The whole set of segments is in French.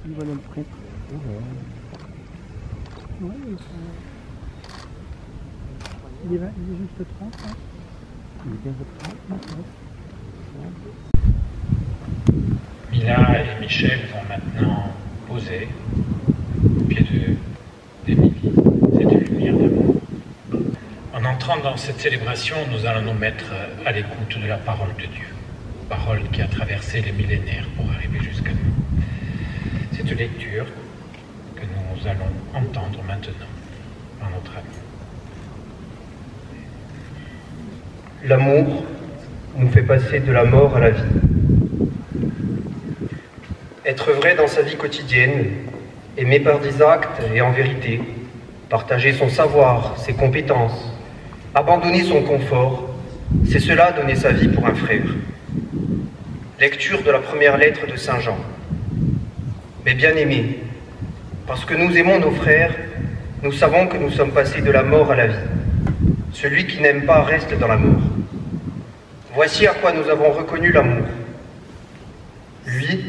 Voilà le prêtre. Ouais, il est juste 30. Hein. Il est 15h30. Mila et Michel vont maintenant poser au pied d'Émilie cette lumière d'amour. En entrant dans cette célébration, nous allons nous mettre à l'écoute de la parole de Dieu, parole qui a traversé les millénaires pour arriver jusqu'à nous. Cette lecture que nous allons entendre maintenant par notre ami. L'amour nous fait passer de la mort à la vie. Être vrai dans sa vie quotidienne, aimer par des actes et en vérité, partager son savoir, ses compétences, abandonner son confort, c'est cela donner sa vie pour un frère. Lecture de la première lettre de Saint Jean. Mais bien aimés, parce que nous aimons nos frères, nous savons que nous sommes passés de la mort à la vie. Celui qui n'aime pas reste dans la mort. Voici à quoi nous avons reconnu l'amour. Lui,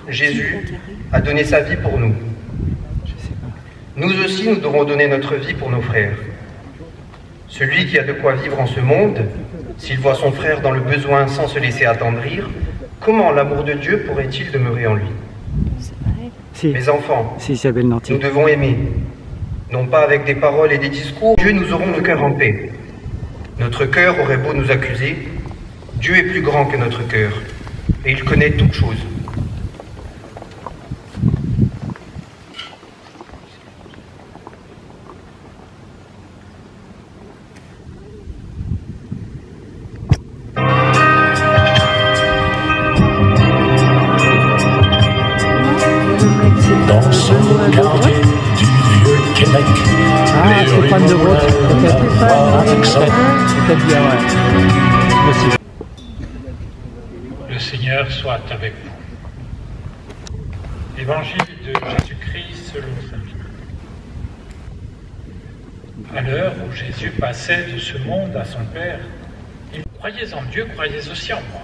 Jésus, a donné sa vie pour nous. Nous aussi, nous devons donner notre vie pour nos frères. Celui qui a de quoi vivre en ce monde, s'il voit son frère dans le besoin sans se laisser attendrir, comment l'amour de Dieu pourrait-il demeurer en lui? Mes enfants, nous devons aimer, non pas avec des paroles et des discours. Dieu, nous aurons le cœur en paix. Notre cœur aurait beau nous accuser, Dieu est plus grand que notre cœur, et il connaît toutes choses. Dans ce quartier du Vieux-Québec, ah, Stéphane de Roth, peut-être. Le Seigneur soit avec vous. Évangile de Jésus-Christ selon saint Luc. À l'heure où Jésus passait de ce monde à son Père, il croyait en Dieu, croyez aussi en moi.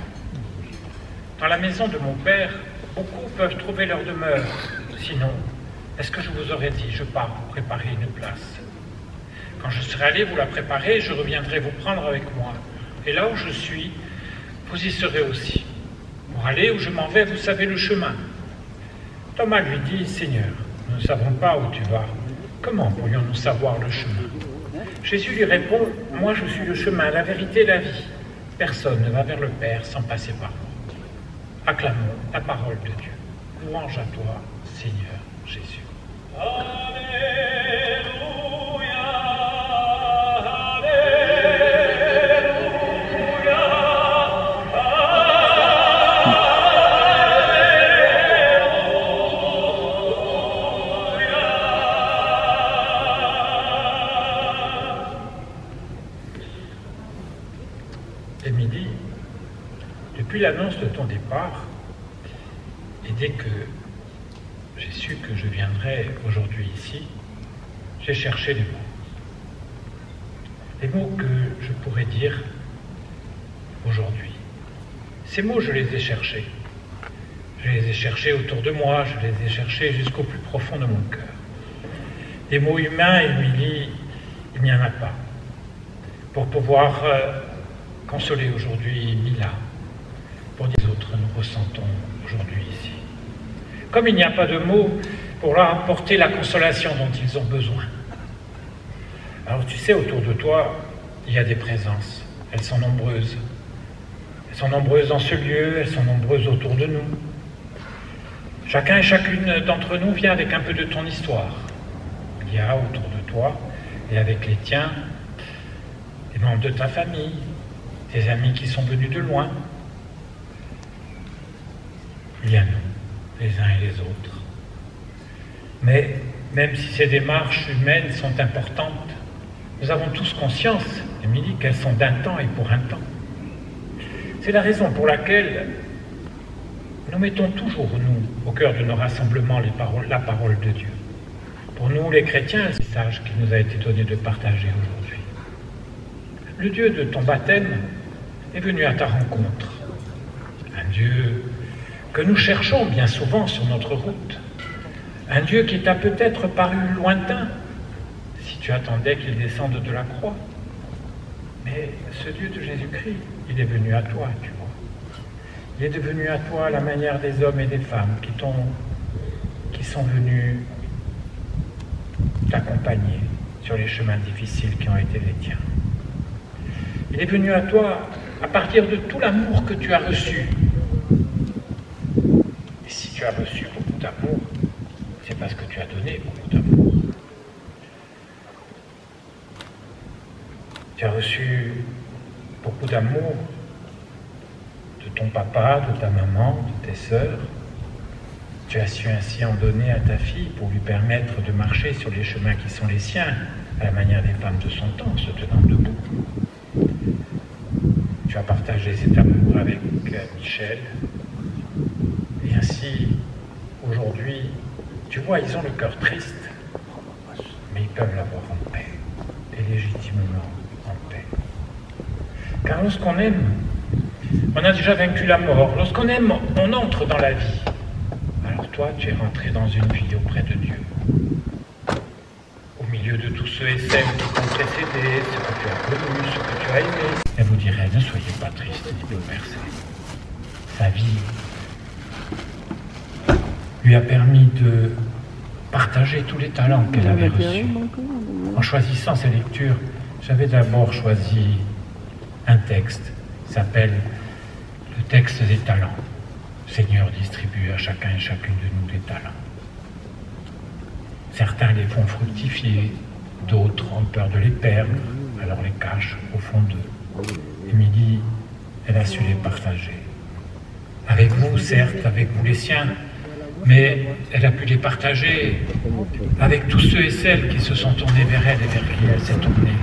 Dans la maison de mon Père, beaucoup peuvent trouver leur demeure. Sinon, est-ce que je vous aurais dit, je pars vous préparer une place? Quand je serai allé vous la préparer, je reviendrai vous prendre avec moi. Et là où je suis, vous y serez aussi. Pour aller où je m'en vais, vous savez le chemin. Thomas lui dit, Seigneur, nous ne savons pas où tu vas. Comment pourrions-nous savoir le chemin? Jésus lui répond, moi je suis le chemin, la vérité, la vie. Personne ne va vers le Père sans passer par moi. Acclamons la parole de Dieu. Louange à toi, Seigneur Jésus. Alléluia, Émilie, depuis l'annonce de ton départ, et dès que j'ai su que je viendrais aujourd'hui ici, j'ai cherché les mots. Les mots que je pourrais dire aujourd'hui. Ces mots, je les ai cherchés. Je les ai cherchés autour de moi, je les ai cherchés jusqu'au plus profond de mon cœur. Des mots humains, Émilie, il n'y en a pas. Pour pouvoir consoler aujourd'hui Mila, pour les autres, nous ressentons aujourd'hui ici. Comme il n'y a pas de mots pour leur apporter la consolation dont ils ont besoin. Alors tu sais, autour de toi, il y a des présences. Elles sont nombreuses. Elles sont nombreuses dans ce lieu, elles sont nombreuses autour de nous. Chacun et chacune d'entre nous vient avec un peu de ton histoire. Il y a autour de toi, et avec les tiens, des membres de ta famille, des amis qui sont venus de loin. Il y a nous, les uns et les autres. Mais même si ces démarches humaines sont importantes, nous avons tous conscience, Émilie, qu'elles sont d'un temps et pour un temps. C'est la raison pour laquelle nous mettons toujours, nous, au cœur de nos rassemblements, la parole de Dieu. Pour nous, les chrétiens, le message qu'il nous a été donné de partager aujourd'hui. Le Dieu de ton baptême est venu à ta rencontre. Un Dieu que nous cherchons bien souvent sur notre route. Un Dieu qui t'a peut-être paru lointain, si tu attendais qu'il descende de la croix. Mais ce Dieu de Jésus-Christ, il est venu à toi, tu vois. Il est devenu à toi à la manière des hommes et des femmes qui sont venus t'accompagner sur les chemins difficiles qui ont été les tiens. Il est venu à toi à partir de tout l'amour que tu as reçu. Et si tu as reçu beaucoup d'amour, c'est parce que tu as donné beaucoup d'amour. Tu as reçu beaucoup d'amour de ton papa, de ta maman, de tes sœurs. Tu as su ainsi en donner à ta fille pour lui permettre de marcher sur les chemins qui sont les siens, à la manière des femmes de son temps, se tenant debout. Tu as partagé cet amour avec Michel. Et ainsi, aujourd'hui, tu vois, ils ont le cœur triste, mais ils peuvent l'avoir en paix, et légitimement en paix. Car lorsqu'on aime, on a déjà vaincu la mort. Lorsqu'on aime, on entre dans la vie. Alors toi, tu es rentré dans une vie auprès de Dieu. Au milieu de tous ceux et celles qui t'ont précédé, ce que tu as connu, ce que tu as aimé. Elle vous dirait, ne soyez pas triste ni bouleversé. Sa vie lui a permis de partager tous les talents qu'elle avait reçus. En choisissant ses lectures, j'avais d'abord choisi un texte qui s'appelle le texte des talents. Seigneur distribue à chacun et chacune de nous des talents. Certains les font fructifier, d'autres ont peur de les perdre, alors les cachent au fond d'eux. Émilie, elle a su les partager. Avec vous, certes, avec vous les siens, mais elle a pu les partager avec tous ceux et celles qui se sont tournés vers elle et vers qui elle s'est tournée.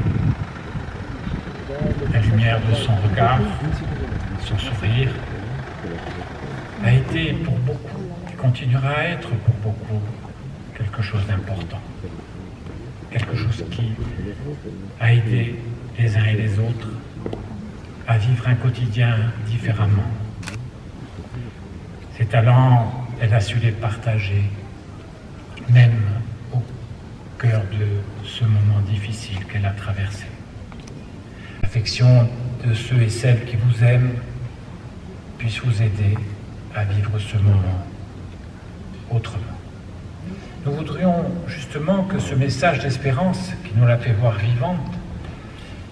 La lumière de son regard, son sourire, a été pour beaucoup, et continuera à être pour beaucoup, quelque chose d'important. Quelque chose qui a aidé les uns et les autres à vivre un quotidien différemment. Ses talents, elle a su les partager, même au cœur de ce moment difficile qu'elle a traversé. L'affection de ceux et celles qui vous aiment puisse vous aider à vivre ce moment autrement. Nous voudrions justement que ce message d'espérance qui nous l'a fait voir vivante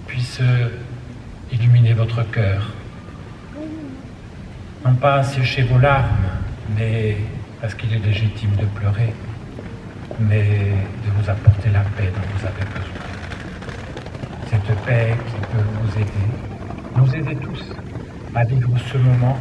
puisse illuminer votre cœur. Non pas sécher vos larmes, mais parce qu'il est légitime de pleurer, mais de vous apporter la paix dont vous avez besoin. Cette paix qui peut vous aider, nous aider tous à vivre ce moment